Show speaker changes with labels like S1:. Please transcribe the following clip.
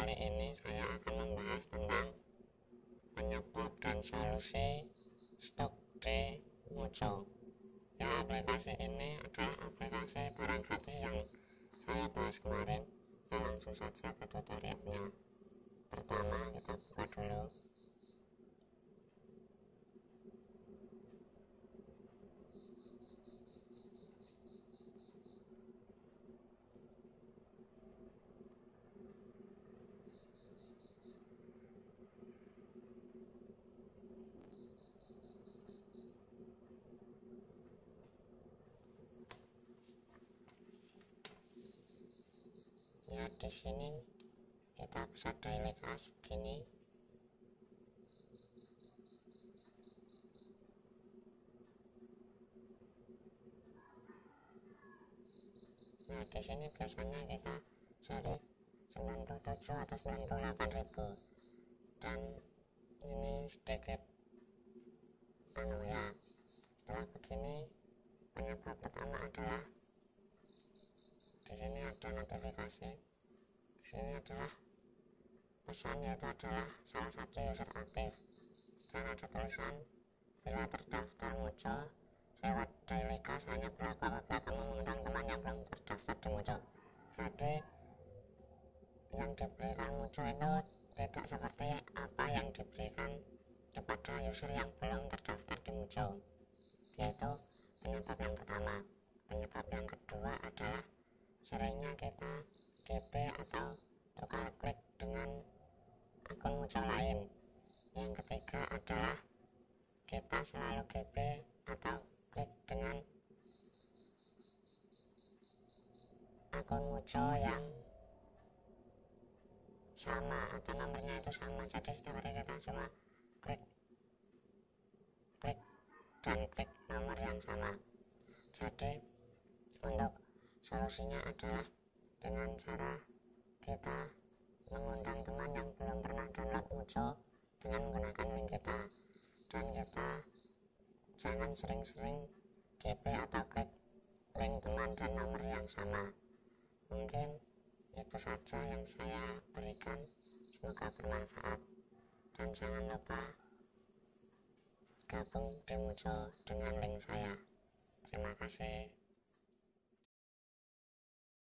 S1: kali ini saya akan membahas tentang penyebab dan solusi stok di Mucho. Ya, aplikasi ini adalah aplikasi barang gratis yang saya bahas kemarin. Ya, langsung saja ke tutorialnya. Pertama, kita buka dulu. Ya, di sini kita bisa daily cash begini. Nah, di sini biasanya kita cari 97 atau 98.000, dan ini sedikit ya. Setelah begini, penyebab pertama adalah di sini ada notifikasi. Di sini adalah pesan, yaitu adalah salah satu user aktif, dan ada tulisan bila terdaftar Mucho lewat daily cash hanya berlaku apabila kamu mengundang teman yang belum terdaftar di Mucho. Jadi yang diberikan Mucho itu tidak seperti apa yang diberikan kepada user yang belum terdaftar di Mucho. Yaitu penyebab yang pertama. Penyebab yang kedua adalah seringnya kita GB atau tukar klik dengan akun Mucho lain. Yang ketiga adalah kita selalu GB atau klik dengan akun Mucho yang sama atau nomornya itu sama. Jadi setiap hari kita cuma klik dan klik nomor yang sama. Jadi untuk solusinya adalah dengan cara kita mengundang teman yang belum pernah download Mucho dengan menggunakan link kita, dan kita jangan sering-sering GP atau klik link teman dan nomor yang sama. Mungkin itu saja yang saya berikan, semoga bermanfaat, dan jangan lupa gabung di Mucho dengan link saya. Terima kasih.